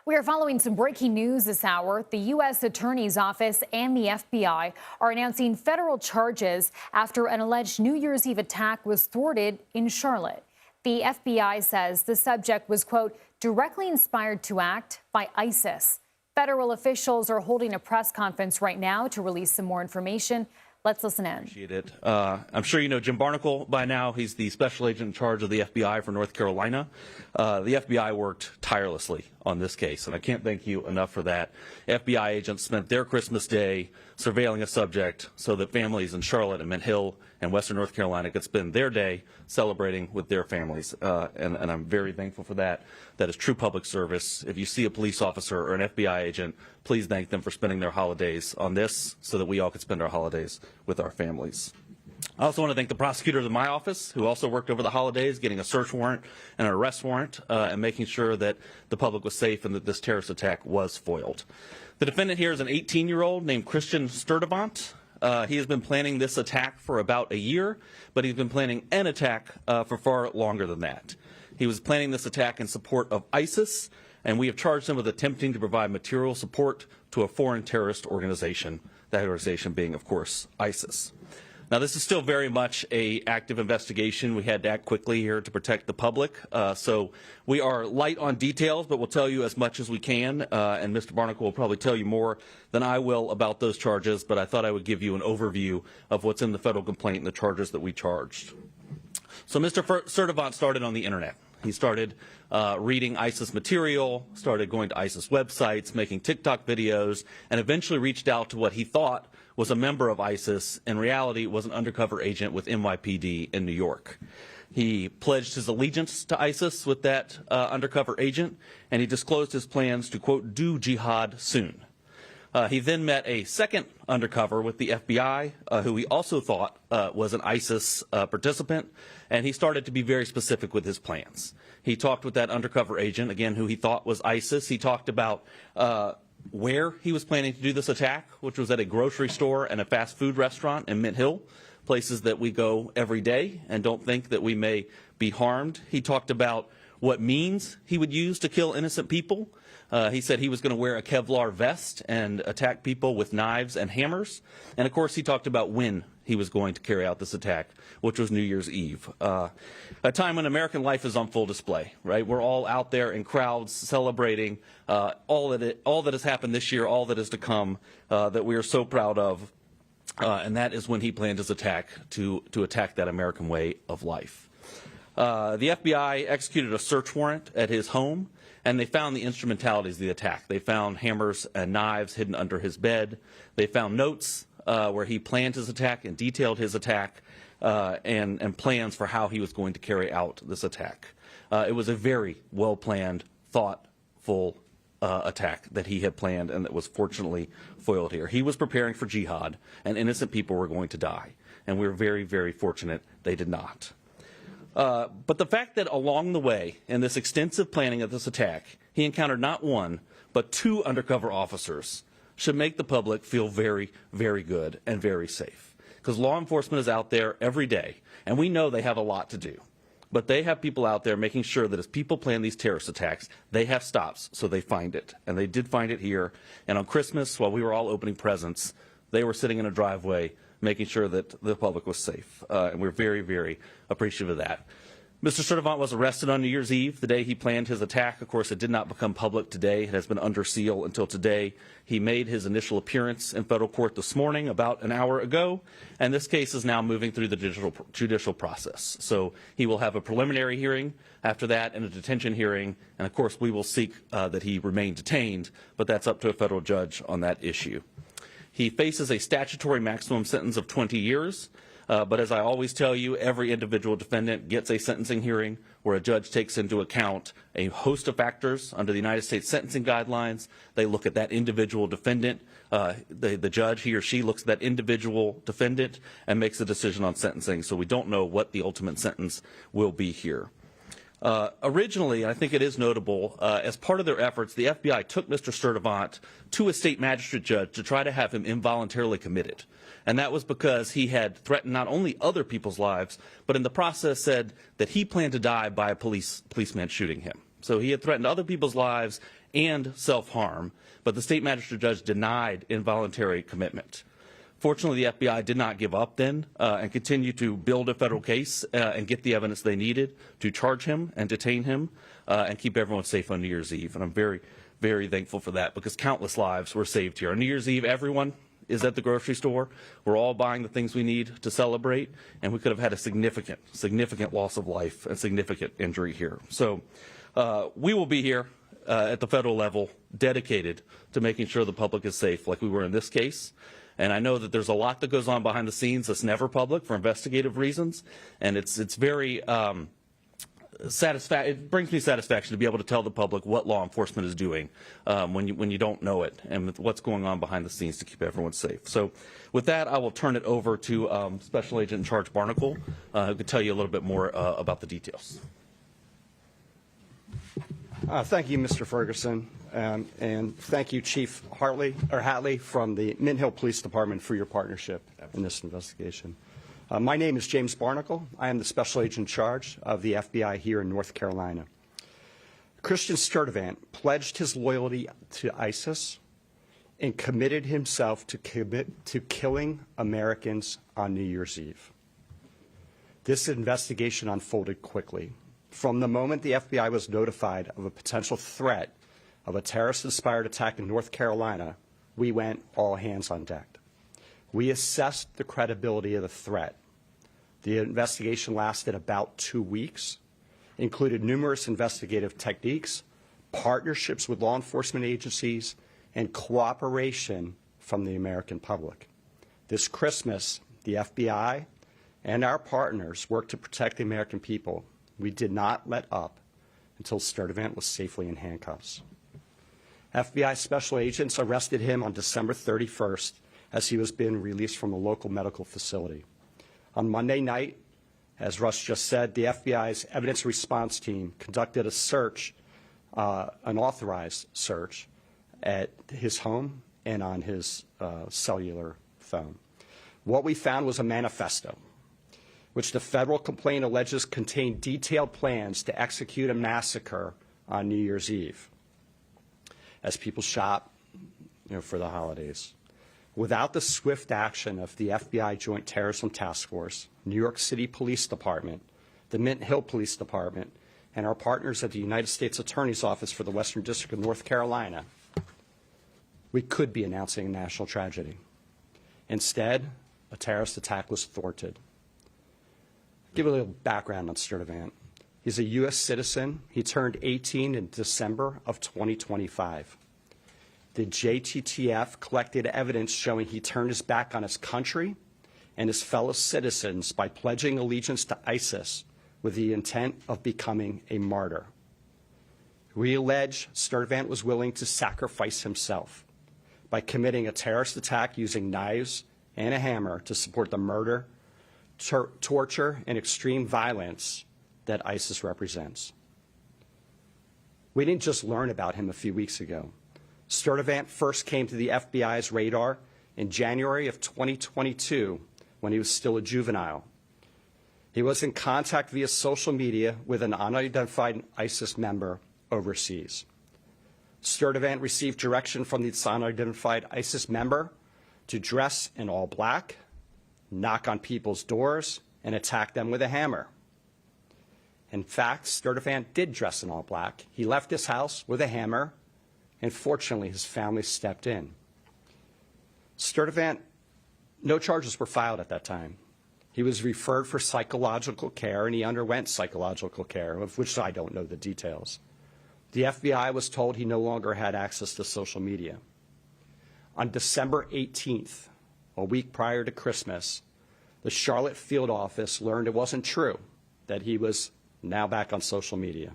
We are following some breaking news this hour. The U.S. Attorney's Office and the FBI are announcing federal charges after an alleged New Year's Eve attack was thwarted in Charlotte. The FBI says the subject was, quote, directly inspired to act by ISIS. Federal officials are holding a press conference right now to release some more information. Let's listen in. Appreciate it. I'm sure you know Jim Barnacle by now. He's the special agent in charge of the FBI for North Carolina. The FBI worked tirelessly on this case, and I can't thank you enough for that. FBI agents spent their Christmas Day surveilling a subject so that families in Charlotte and Mint Hill and Western North Carolina could spend their day celebrating with their families, and I'm very thankful for that. That is true public service. If you see a police officer or an FBI agent, please thank them for spending their holidays on this so that we all could spend our holidays with our families. I also want to thank the prosecutors in my office who also worked over the holidays getting a search warrant and an arrest warrant and making sure that the public was safe and that this terrorist attack was foiled. The defendant here is an 18-year-old named Christian Sturdivant. He has been planning this attack for about a year, but he's been planning an attack for far longer than that. He was planning this attack in support of ISIS, and we have charged him with attempting to provide material support to a foreign terrorist organization, that organization being, of course, ISIS. Now, this is still very much an active investigation. We had to act quickly here to protect the public. So we are light on details, but we'll tell you as much as we can. And Mr. Barnacle will probably tell you more than I will about those charges, but I thought I would give you an overview of what's in the federal complaint and the charges that we charged. So Mr. Sturdivant started on the Internet. He started reading ISIS material, started going to ISIS websites, making TikTok videos, and eventually reached out to what he thought was a member of ISIS. In reality, was an undercover agent with NYPD in New York. He pledged his allegiance to ISIS with that undercover agent, and he disclosed his plans to, quote, do jihad soon. He then met a second undercover with the FBI, who he also thought was an ISIS participant, and he started to be very specific with his plans. He talked with that undercover agent, again, who he thought was ISIS. He talked about where he was planning to do this attack, which was at a grocery store and a fast food restaurant in Mint Hill, places that we go every day and don't think that we may be harmed. He talked about what means he would use to kill innocent people. He said he was going to wear a Kevlar vest and attack people with knives and hammers. And, of course, he talked about when he was going to carry out this attack, which was New Year's Eve, a time when American life is on full display, right? We're all out there in crowds celebrating all that has happened this year, all that is to come, that we are so proud of. And that is when he planned his attack to attack that American way of life. The FBI executed a search warrant at his home, and they found the instrumentalities of the attack. They found hammers and knives hidden under his bed. They found notes where he planned his attack and detailed his attack and plans for how he was going to carry out this attack. It was a very well-planned, thoughtful attack that he had planned and that was fortunately foiled here. He was preparing for jihad, and innocent people were going to die. And we were very, very fortunate they did not. But the fact that along the way, in this extensive planning of this attack, he encountered not one, but two undercover officers should make the public feel very, very good and very safe. Because law enforcement is out there every day, and we know they have a lot to do. But they have people out there making sure that as people plan these terrorist attacks, they have stops so they find it. And they did find it here. And on Christmas, while we were all opening presents, they were sitting in a driveway making sure that the public was safe. And we're very, very appreciative of that. Mr. Sturdivant was arrested on New Year's Eve, the day he planned his attack. Of course, it did not become public today. It has been under seal until today. He made his initial appearance in federal court this morning, about an hour ago, and this case is now moving through the judicial process. So he will have a preliminary hearing after that and a detention hearing, and of course we will seek that he remain detained, but that's up to a federal judge on that issue. He faces a statutory maximum sentence of 20 years. But as I always tell you, every individual defendant gets a sentencing hearing where a judge takes into account a host of factors under the United States sentencing guidelines. They look at that individual defendant. The judge, he or she, looks at that individual defendant and makes a decision on sentencing. So we don't know what the ultimate sentence will be here. Originally, I think it is notable, as part of their efforts, the FBI took Mr. Sturdivant to a state magistrate judge to try to have him involuntarily committed. And that was because he had threatened not only other people's lives, but in the process said that he planned to die by a policeman shooting him. So he had threatened other people's lives and self-harm, but the state magistrate judge denied involuntary commitment. Fortunately, the FBI did not give up then and continued to build a federal case and get the evidence they needed to charge him and detain him and keep everyone safe on New Year's Eve. And I'm very, very thankful for that because countless lives were saved here. On New Year's Eve, everyone is at the grocery store. We're all buying the things we need to celebrate, and we could have had a significant loss of life and significant injury here. So we will be here at the federal level dedicated to making sure the public is safe like we were in this case. And I know that there's a lot that goes on behind the scenes that's never public for investigative reasons, and it's very it brings me satisfaction to be able to tell the public what law enforcement is doing when you don't know it and what's going on behind the scenes to keep everyone safe. So with that, I will turn it over to Special Agent in Charge Barnacle, who can tell you a little bit more about the details. Thank you, Mr. Ferguson, and thank you, Chief Hatley from the Mint Hill Police Department for your partnership in this investigation. My name is James Barnacle. I am the Special Agent in Charge of the FBI here in North Carolina. Christian Sturdivant pledged his loyalty to ISIS and committed himself to killing Americans on New Year's Eve. This investigation unfolded quickly. From the moment the FBI was notified of a potential threat of a terrorist-inspired attack in North Carolina, we went all hands on deck. We assessed the credibility of the threat. The investigation lasted about 2 weeks, included numerous investigative techniques, partnerships with law enforcement agencies, and cooperation from the American public. This Christmas, the FBI and our partners worked to protect the American people. We did not let up until Sturdivant was safely in handcuffs. FBI special agents arrested him on December 31st as he was being released from a local medical facility. On Monday night, as Russ just said, the FBI's evidence response team conducted a search, an authorized search, at his home and on his cellular phone. What we found was a manifesto, which the federal complaint alleges contained detailed plans to execute a massacre on New Year's Eve as people shop, for the holidays. Without the swift action of the FBI Joint Terrorism Task Force, New York City Police Department, the Mint Hill Police Department, and our partners at the United States Attorney's Office for the Western District of North Carolina, we could be announcing a national tragedy. Instead, a terrorist attack was thwarted. Give a little background on Sturdivant. He's a U.S. citizen. He turned 18 in December of 2025. The JTTF collected evidence showing he turned his back on his country and his fellow citizens by pledging allegiance to ISIS with the intent of becoming a martyr. We allege Sturdivant was willing to sacrifice himself by committing a terrorist attack using knives and a hammer to support the murder, torture, and extreme violence that ISIS represents. We didn't just learn about him a few weeks ago. Sturdivant first came to the FBI's radar in January of 2022 when he was still a juvenile. He was in contact via social media with an unidentified ISIS member overseas. Sturdivant received direction from this unidentified ISIS member to dress in all black, knock on people's doors, and attack them with a hammer. In fact, Sturdivant did dress in all black. He left his house with a hammer, and fortunately, his family stepped in. Sturdivant, no charges were filed at that time. He was referred for psychological care, and he underwent psychological care, of which I don't know the details. The FBI was told he no longer had access to social media. On December 18th, a week prior to Christmas, the Charlotte field office learned it wasn't true, that he was now back on social media.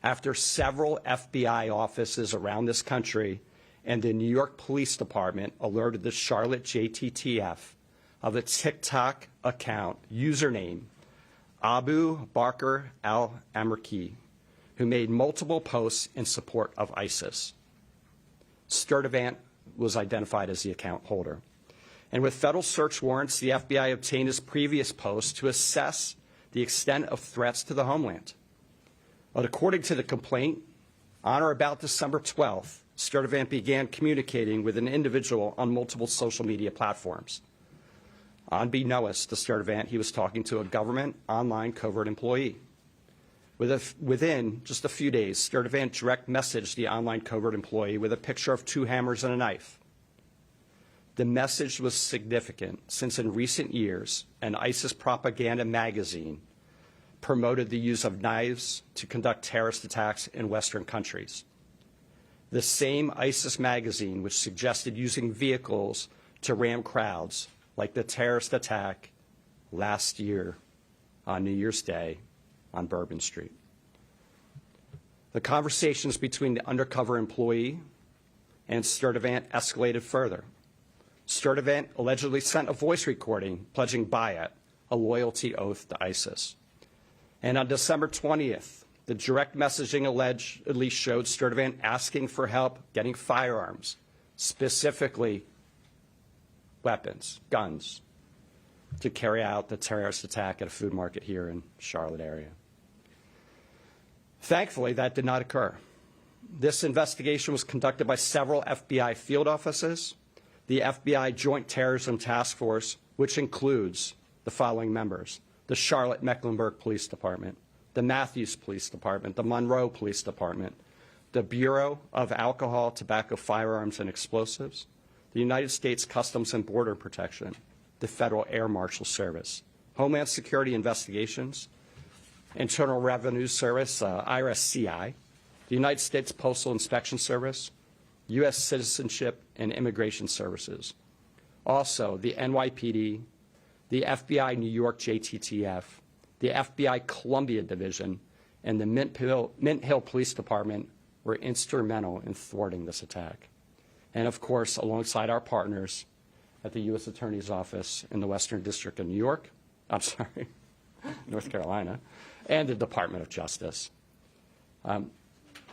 After several FBI offices around this country and the New York Police Department alerted the Charlotte JTTF of a TikTok account username, Abu Bakr al-Amerki, who made multiple posts in support of ISIS. Sturdivant was identified as the account holder. And with federal search warrants, the FBI obtained his previous posts to assess the extent of threats to the homeland. But according to the complaint, on or about December 12th, Sturdivant began communicating with an individual on multiple social media platforms. Unbeknownst to Sturdivant, he was talking to a government online covert employee. Within just a few days, Sturdivant direct messaged the online covert employee with a picture of 2 hammers and a knife. The message was significant since in recent years, an ISIS propaganda magazine promoted the use of knives to conduct terrorist attacks in Western countries. The same ISIS magazine which suggested using vehicles to ram crowds, like the terrorist attack last year on New Year's Day on Bourbon Street. The conversations between the undercover employee and Sturdivant escalated further. Sturdivant allegedly sent a voice recording pledging Bayat, a loyalty oath to ISIS. And on December 20th, the direct messaging allegedly showed Sturdivant asking for help getting firearms, specifically weapons, guns, to carry out the terrorist attack at a food market here in Charlotte area. Thankfully, that did not occur. This investigation was conducted by several FBI field offices, the FBI Joint Terrorism Task Force, which includes the following members: the Charlotte-Mecklenburg Police Department, the Matthews Police Department, the Monroe Police Department, the Bureau of Alcohol, Tobacco, Firearms, and Explosives, the United States Customs and Border Protection, the Federal Air Marshal Service, Homeland Security Investigations, Internal Revenue Service, IRS-CI, the United States Postal Inspection Service, U.S. Citizenship and Immigration Services, also the NYPD, the FBI New York JTTF, the FBI Columbia Division, and the Mint Hill Police Department were instrumental in thwarting this attack. And of course, alongside our partners at the U.S. Attorney's Office in the Western District of North Carolina, and the Department of Justice.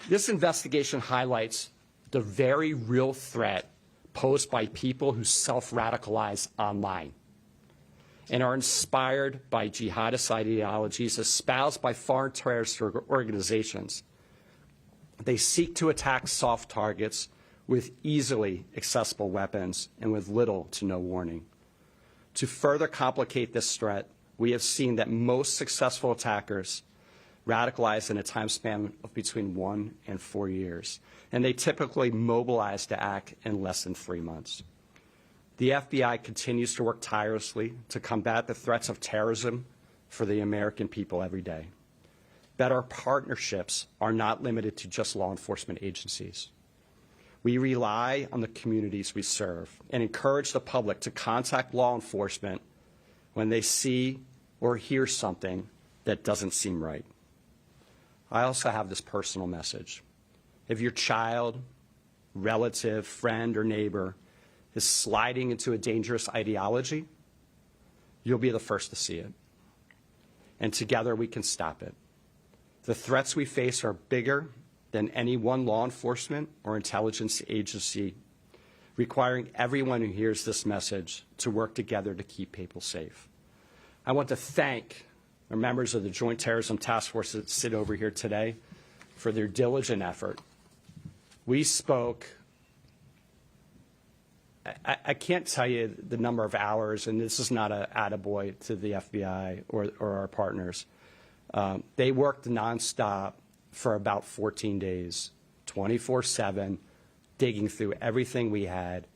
This investigation highlights the very real threat posed by people who self-radicalize online and are inspired by jihadist ideologies espoused by foreign terrorist organizations. They seek to attack soft targets with easily accessible weapons and with little to no warning. To further complicate this threat, we have seen that most successful attackers radicalize in a time span of between 1 and 4 years, and they typically mobilize to act in less than 3 months. The FBI continues to work tirelessly to combat the threats of terrorism for the American people every day. But our partnerships are not limited to just law enforcement agencies. We rely on the communities we serve and encourage the public to contact law enforcement when they see or hear something that doesn't seem right. I also have this personal message. If your child, relative, friend, or neighbor is sliding into a dangerous ideology, you'll be the first to see it. And together we can stop it. The threats we face are bigger than any one law enforcement or intelligence agency, requiring everyone who hears this message to work together to keep people safe. I want to thank the members of the Joint Terrorism Task Force that sit over here today for their diligent effort. We spoke, I can't tell you the number of hours, and this is not an attaboy to the FBI or our partners. They worked nonstop for about 14 days, 24/7, digging through everything we had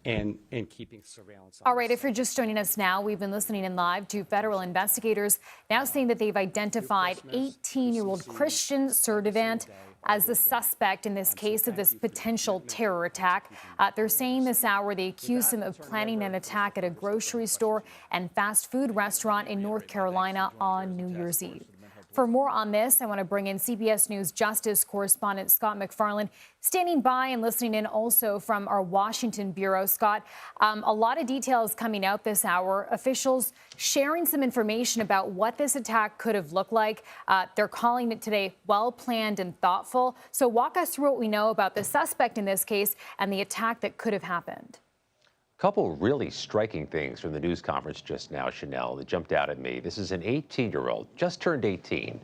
and keeping surveillance on. All right, if you're just joining us now, we've been listening in live to federal investigators now saying that they've identified 18-year-old Christian Sturdivant as the suspect in this case of this potential terror attack. They're saying this hour they accuse him of planning an attack at a grocery store and fast food restaurant in North Carolina on New Year's Eve. For more on this, I want to bring in CBS News Justice correspondent Scott MacFarlane, standing by and listening in also from our Washington bureau. Scott, a lot of details coming out this hour. Officials sharing some information about what this attack could have looked like. They're calling it today well-planned and thoughtful. So walk us through what we know about the suspect in this case and the attack that could have happened. Couple really striking things from the news conference just now, Chanel, that jumped out at me. This is an 18-year-old, just turned 18,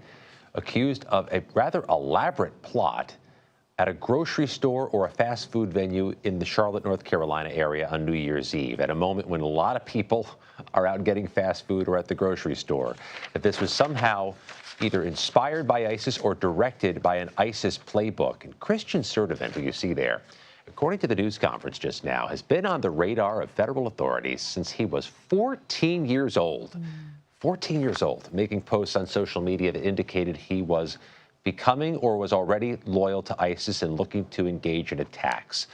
accused of a rather elaborate plot at a grocery store or a fast food venue in the Charlotte, North Carolina area on New Year's Eve, at a moment when a lot of people are out getting fast food or at the grocery store. That this was somehow either inspired by ISIS or directed by an ISIS playbook. And Christian Sturdivant, who you see there, according to the news conference just now, has been on the radar of federal authorities since he was 14 years old. 14 years old, making posts on social media that indicated he was becoming or was already loyal to ISIS and looking to engage in attacks.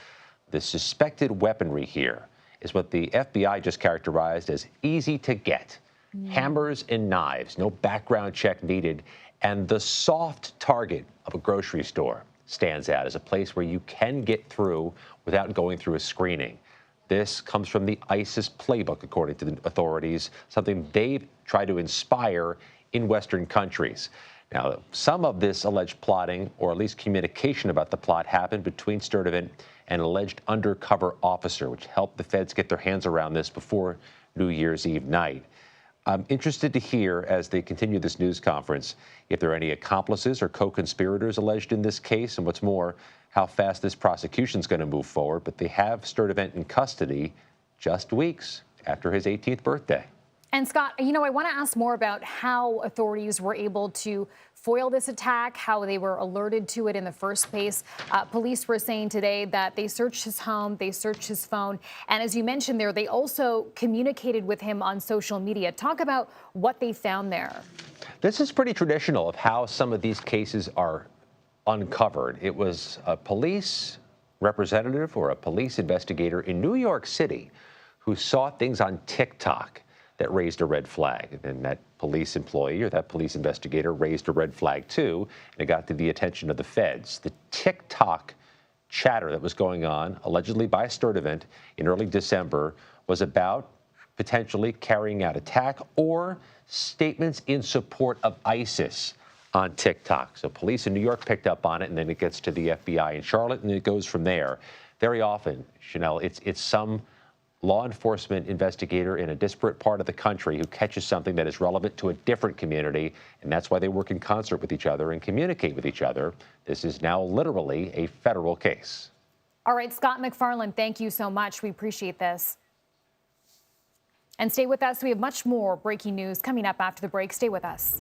The suspected weaponry here is what the FBI just characterized as easy to get. Hammers and knives, no background check needed, and the soft target of a grocery store stands out as a place where you can get through without going through a screening. This comes from the ISIS playbook, according to the authorities, something they've tried to inspire in Western countries. Now, some of this alleged plotting, or at least communication about the plot, happened between Sturdivant and an alleged undercover officer, which helped the feds get their hands around this before New Year's Eve night. I'm interested to hear, as they continue this news conference, if there are any accomplices or co-conspirators alleged in this case, and what's more, how fast this prosecution is going to move forward. But they have Sturdivant in custody just weeks after his 18th birthday. And Scott, I want to ask more about how authorities were able to foil this attack, how they were alerted to it in the first place. Police were saying today that they searched his home, they searched his phone, and as you mentioned there, they also communicated with him on social media. Talk about what they found there. This is pretty traditional of how some of these cases are uncovered. It was a police representative or a police investigator in New York City who saw things on TikTok that raised a red flag. And that police employee or that police investigator raised a red flag too, and it got to the attention of the feds. The TikTok chatter that was going on, allegedly by Sturdivant in early December, was about potentially carrying out attack or statements in support of ISIS on TikTok. So police in New York picked up on it, and then it gets to the FBI in Charlotte, and it goes from there. Very often, Chanel, it's some law enforcement investigator in a disparate part of the country who catches something that is relevant to a different community, and that's why they work in concert with each other and communicate with each other. This is now literally a federal case. All right, Scott MacFarlane, thank you so much. We appreciate this. And stay with us. We have much more breaking news coming up after the break. Stay with us.